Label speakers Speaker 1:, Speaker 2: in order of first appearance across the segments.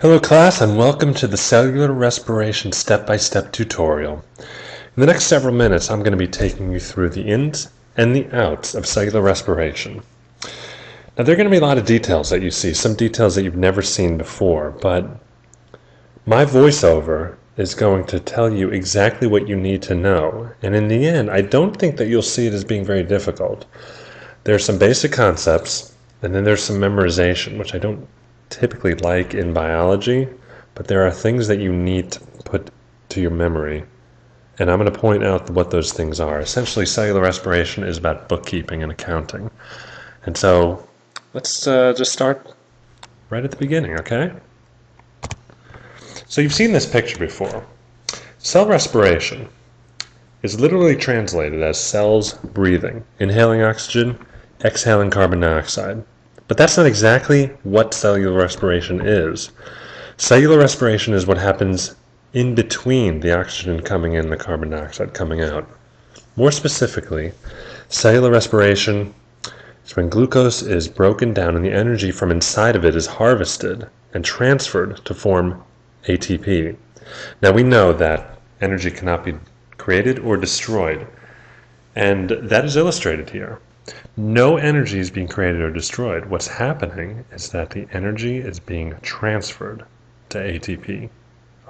Speaker 1: Hello class, and welcome to the Cellular Respiration step-by-step tutorial. In the next several minutes I'm going to be taking you through the ins and the outs of cellular respiration. Now there are going to be a lot of details that you see, some details that you've never seen before, but my voiceover is going to tell you exactly what you need to know, and in the end I don't think that you'll see it as being very difficult. There's some basic concepts, and then there's some memorization, which I don't typically like in biology, but there are things that you need to put to your memory, and I'm going to point out what those things are. Essentially, cellular respiration is about bookkeeping and accounting, and so let's just start right at the beginning, okay? So you've seen this picture before. Cell respiration is literally translated as cells breathing, inhaling oxygen, exhaling carbon dioxide. But that's not exactly what cellular respiration is. Cellular respiration is what happens in between the oxygen coming in and the carbon dioxide coming out. More specifically, cellular respiration is when glucose is broken down and the energy from inside of it is harvested and transferred to form ATP. Now we know that energy cannot be created or destroyed, and that is illustrated here. No energy is being created or destroyed. What's happening is that the energy is being transferred to ATP.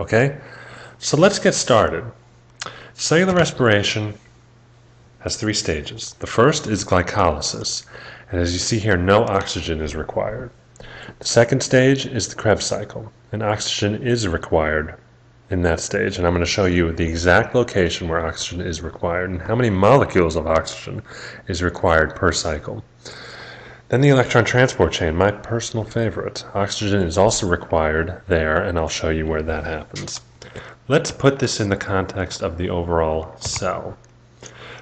Speaker 1: Okay? So let's get started. Cellular respiration has three stages. The first is glycolysis, and as you see here, no oxygen is required. The second stage is the Kreb cycle, and oxygen is required in that stage, and I'm going to show you the exact location where oxygen is required and how many molecules of oxygen is required per cycle. Then the electron transport chain, my personal favorite. Oxygen is also required there, and I'll show you where that happens. Let's put this in the context of the overall cell.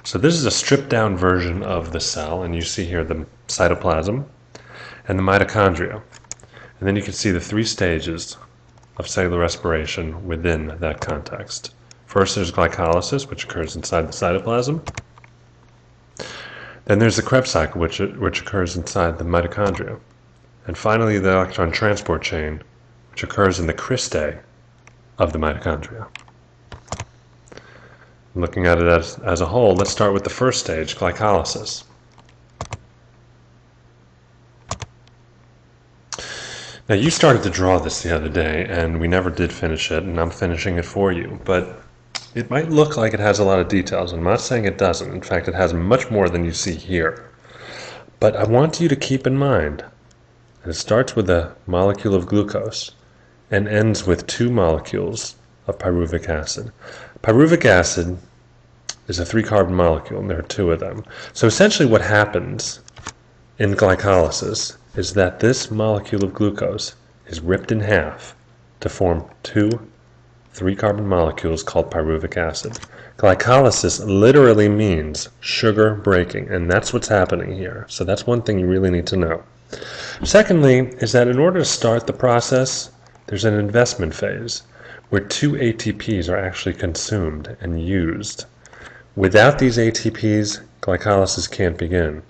Speaker 1: So this is a stripped down version of the cell, and you see here the cytoplasm and the mitochondria. And then you can see the three stages of cellular respiration within that context. First, there's glycolysis, which occurs inside the cytoplasm. Then there's the Kreb cycle, which occurs inside the mitochondria. And finally, the electron transport chain, which occurs in the cristae of the mitochondria. Looking at it as a whole, let's start with the first stage, glycolysis. Now you started to draw this the other day, and we never did finish it, and I'm finishing it for you, but it might look like it has a lot of details. I'm not saying it doesn't. In fact, it has much more than you see here. But I want you to keep in mind that it starts with a molecule of glucose and ends with two molecules of pyruvic acid. Pyruvic acid is a 3-carbon molecule, and there are two of them. So essentially what happens in glycolysis is that this molecule of glucose is ripped in half to form two 3-carbon molecules called pyruvic acid. Glycolysis literally means sugar breaking, and that's what's happening here. So that's one thing you really need to know. Secondly, is that in order to start the process, there's an investment phase where two ATPs are actually consumed and used. Without these ATPs, glycolysis can't begin.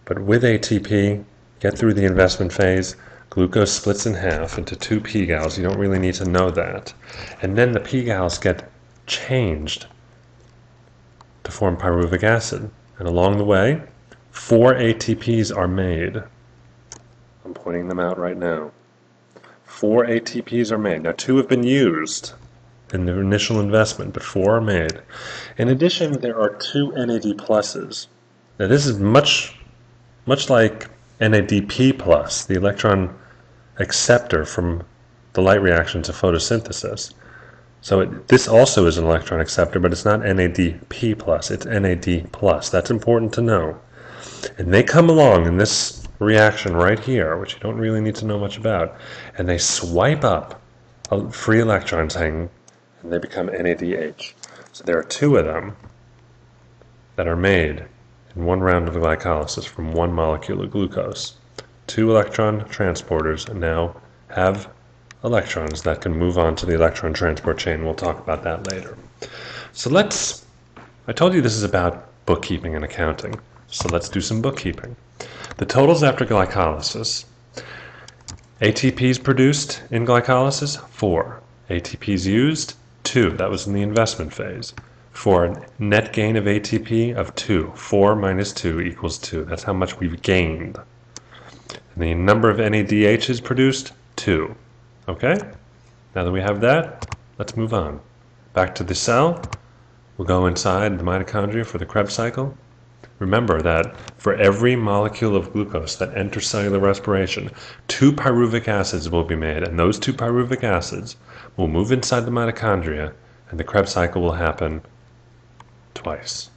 Speaker 1: But with ATP, get through the investment phase, glucose splits in half into two p-gals. You don't really need to know that. And then the p-gals get changed to form pyruvic acid. And along the way, 4 ATPs are made. I'm pointing them out right now. 4 ATPs are made. Now 2 have been used in the initial investment, but 4 are made. In addition, there are 2 NAD pluses. Now this is much like NADP+, the electron acceptor from the light reactions of photosynthesis. So this also is an electron acceptor, but it's not NADP+, it's NAD+. That's important to know. And they come along in this reaction right here, which you don't really need to know much about, and they swipe up free electrons hanging, and they become NADH. So there are 2 of them that are made in one round of glycolysis from one molecule of glucose. 2 electron transporters now have electrons that can move on to the electron transport chain. We'll talk about that later. So I told you this is about bookkeeping and accounting, so let's do some bookkeeping. The totals after glycolysis ATPs produced in glycolysis, 4. ATPs used, 2. That was in the investment phase. For a net gain of ATP of 2. 4 minus 2 equals 2. That's how much we've gained. And the number of NADHs produced, 2. Okay? Now that we have that, let's move on. Back to the cell. We'll go inside the mitochondria for the Krebs cycle. Remember that for every molecule of glucose that enters cellular respiration, 2 pyruvic acids will be made, and those 2 pyruvic acids will move inside the mitochondria, and the Krebs cycle will happen twice.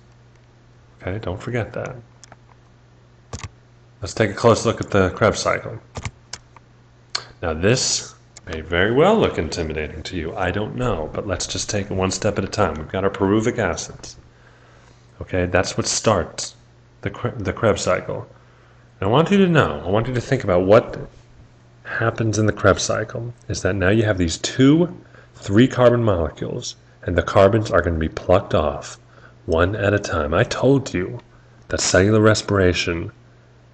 Speaker 1: Okay, don't forget that. Let's take a close look at the Krebs cycle. Now this may very well look intimidating to you. I don't know, but let's just take it one step at a time. We've got our pyruvic acids. Okay, that's what starts the Krebs cycle. And I want you to know, I want you to think about what happens in the Krebs cycle is that now you have these 2 3-carbon molecules, and the carbons are going to be plucked off one at a time. I told you that cellular respiration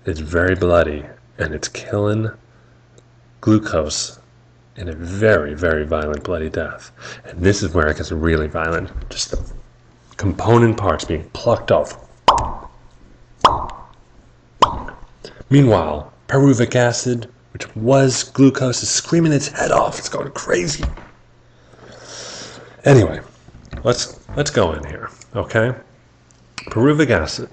Speaker 1: is very bloody, and it's killing glucose in a very, very violent bloody death. And this is where it gets really violent. Just the component parts being plucked off. Meanwhile, pyruvic acid, which was glucose, is screaming its head off. It's going crazy. Anyway, let's go in here, okay? Pyruvic acid.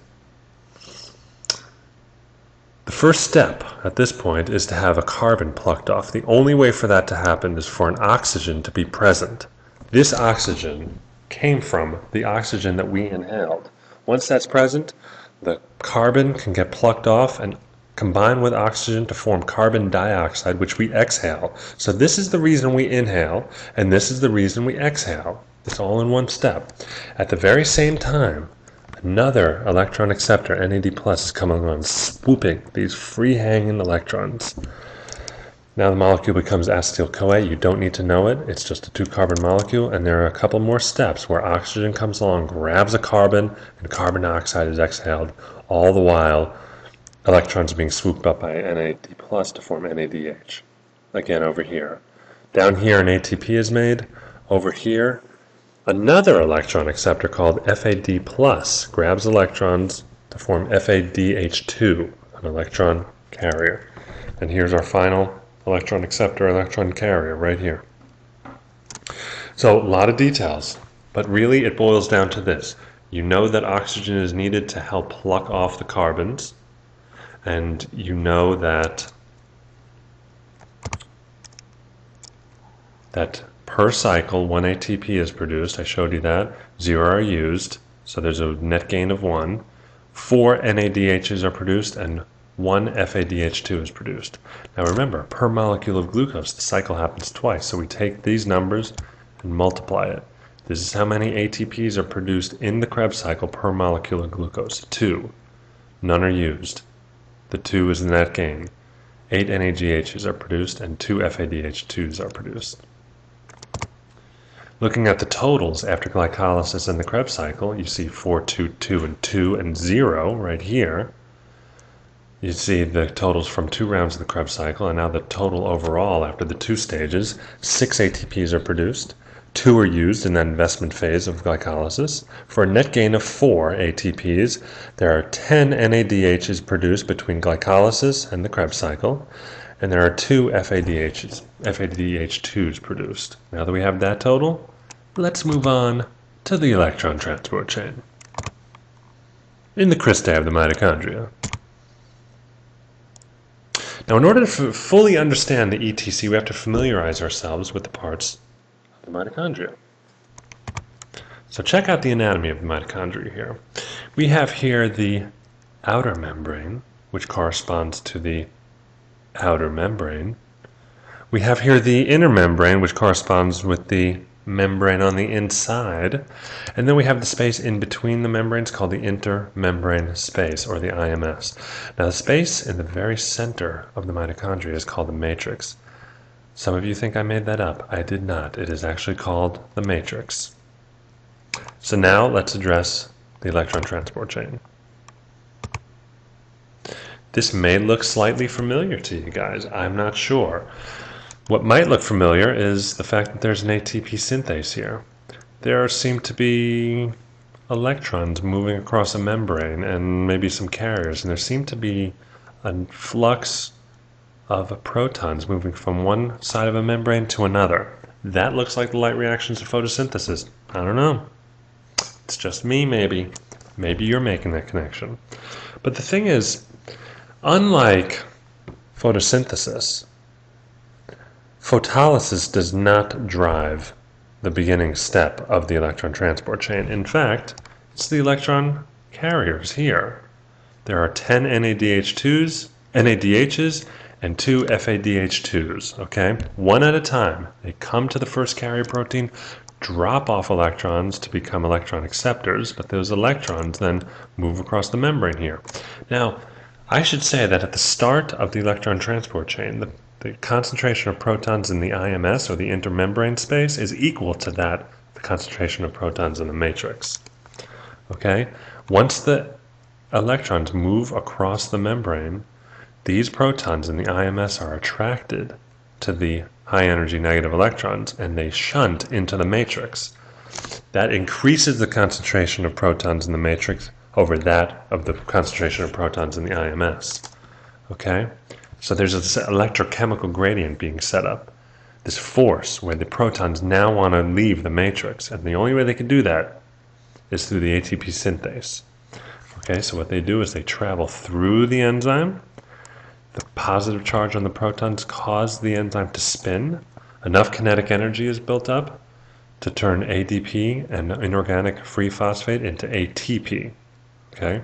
Speaker 1: The first step at this point is to have a carbon plucked off. The only way for that to happen is for an oxygen to be present. This oxygen came from the oxygen that we inhaled. Once that's present, the carbon can get plucked off and combine with oxygen to form carbon dioxide, which we exhale. So this is the reason we inhale, and this is the reason we exhale. It's all in one step. At the very same time, another electron acceptor, NAD+, is coming on, swooping these free-hanging electrons. Now the molecule becomes acetyl-CoA. You don't need to know it. It's just a 2-carbon molecule, and there are a couple more steps where oxygen comes along, grabs a carbon, and carbon dioxide is exhaled, all the while electrons are being swooped up by NAD+ to form NADH. Again, over here. Down here, an ATP is made. Over here, another electron acceptor called FAD+ grabs electrons to form FADH2, an electron carrier. And here's our final electron acceptor, electron carrier, right here. So, a lot of details, but really it boils down to this. You know that oxygen is needed to help pluck off the carbons, and you know that per cycle 1 ATP is produced. I showed you that. 0 are used, so there's a net gain of 1. 4 NADHs are produced, and 1 FADH2 is produced. Now remember, per molecule of glucose, the cycle happens twice, so we take these numbers and multiply it. This is how many ATPs are produced in the Krebs cycle per molecule of glucose. 2. None are used. The 2 is the net gain. 8 NADHs are produced, and 2 FADH2s are produced. Looking at the totals after glycolysis in the Krebs cycle, you see 4, 2, 2, and 2, and 0 right here. You see the totals from 2 rounds of the Krebs cycle, and now the total overall after the 2 stages. 6 ATPs are produced. 2 are used in that investment phase of glycolysis. For a net gain of 4 ATPs, there are 10 NADHs produced between glycolysis and the Krebs cycle, and there are 2 FADH2s produced. Now that we have that total, let's move on to the electron transport chain in the cristae of the mitochondria. Now, in order to fully understand the ETC, we have to familiarize ourselves with the parts of the mitochondria. So check out the anatomy of the mitochondria here. We have here the outer membrane, which corresponds to the outer membrane. We have here the inner membrane, which corresponds with the membrane on the inside. And then we have the space in between the membranes called the intermembrane space, or the IMS. Now the space in the very center of the mitochondria is called the matrix. Some of you think I made that up. I did not. It is actually called the matrix. So now let's address the electron transport chain. This may look slightly familiar to you guys. I'm not sure. What might look familiar is the fact that there's an ATP synthase here. There seem to be electrons moving across a membrane and maybe some carriers, and there seem to be a flux of protons moving from one side of a membrane to another. That looks like the light reactions of photosynthesis. I don't know. It's just me, maybe. Maybe you're making that connection. But the thing is, unlike photosynthesis, photolysis does not drive the beginning step of the electron transport chain. In fact, it's the electron carriers here. There are 10 NADHs, and 2 FADH2s, okay? One at a time. They come to the first carrier protein, drop off electrons to become electron acceptors, but those electrons then move across the membrane here. Now, I should say that at the start of the electron transport chain, the concentration of protons in the IMS, or the intermembrane space, is equal to the concentration of protons in the matrix. Okay? Once the electrons move across the membrane, these protons in the IMS are attracted to the high-energy negative electrons, and they shunt into the matrix. That increases the concentration of protons in the matrix over that of the concentration of protons in the IMS. Okay? So there's this electrochemical gradient being set up, this force where the protons now want to leave the matrix, and the only way they can do that is through the ATP synthase. Okay, so what they do is they travel through the enzyme. The positive charge on the protons cause the enzyme to spin. Enough kinetic energy is built up to turn ADP and inorganic free phosphate into ATP. Okay?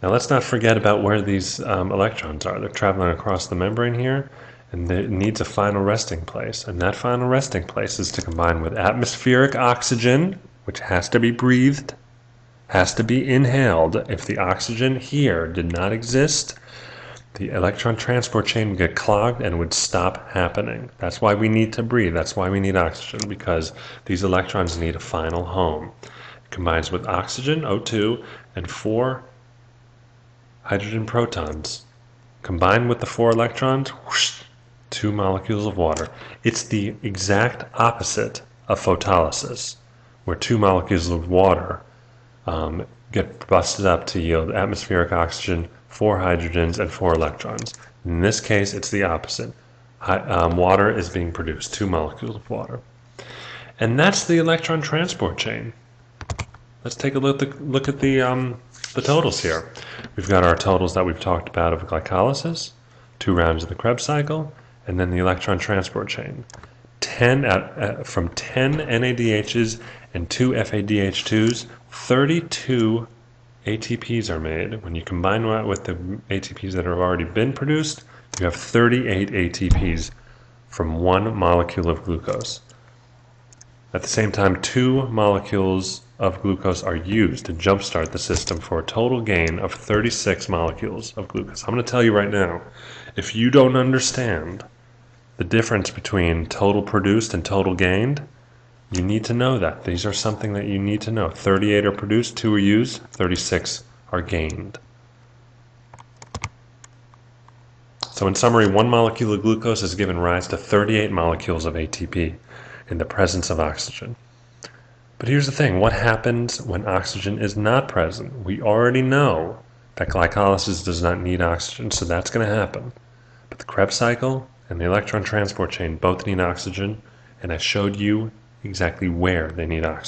Speaker 1: Now let's not forget about where these electrons are. They're traveling across the membrane here, and it needs a final resting place. And that final resting place is to combine with atmospheric oxygen, which has to be breathed, has to be inhaled. If the oxygen here did not exist, the electron transport chain would get clogged and would stop happening. That's why we need to breathe. That's why we need oxygen, because these electrons need a final home. It combines with oxygen, O2, and 4 hydrogen protons. Combined with the 4 electrons, whoosh, 2 molecules of water. It's the exact opposite of photolysis, where 2 molecules of water get busted up to yield atmospheric oxygen, 4 hydrogens, and 4 electrons. In this case, it's the opposite. Water is being produced, 2 molecules of water. And that's the electron transport chain. Let's take a look at the totals here. We've got our totals that we've talked about of glycolysis, 2 rounds of the Kreb cycle, and then the electron transport chain. From 10 NADHs and 2 FADH2s, 32 ATPs are made. When you combine that with the ATPs that have already been produced, you have 38 ATPs from 1 molecule of glucose. At the same time, 2 molecules of glucose are used to jumpstart the system for a total gain of 36 molecules of glucose. I'm going to tell you right now, if you don't understand the difference between total produced and total gained, you need to know that. These are something that you need to know. 38 are produced, 2 are used, 36 are gained. So in summary, 1 molecule of glucose has given rise to 38 molecules of ATP in the presence of oxygen. But here's the thing, what happens when oxygen is not present? We already know that glycolysis does not need oxygen, so that's going to happen. But the Kreb cycle and the electron transport chain both need oxygen, and I showed you exactly where they need oxygen.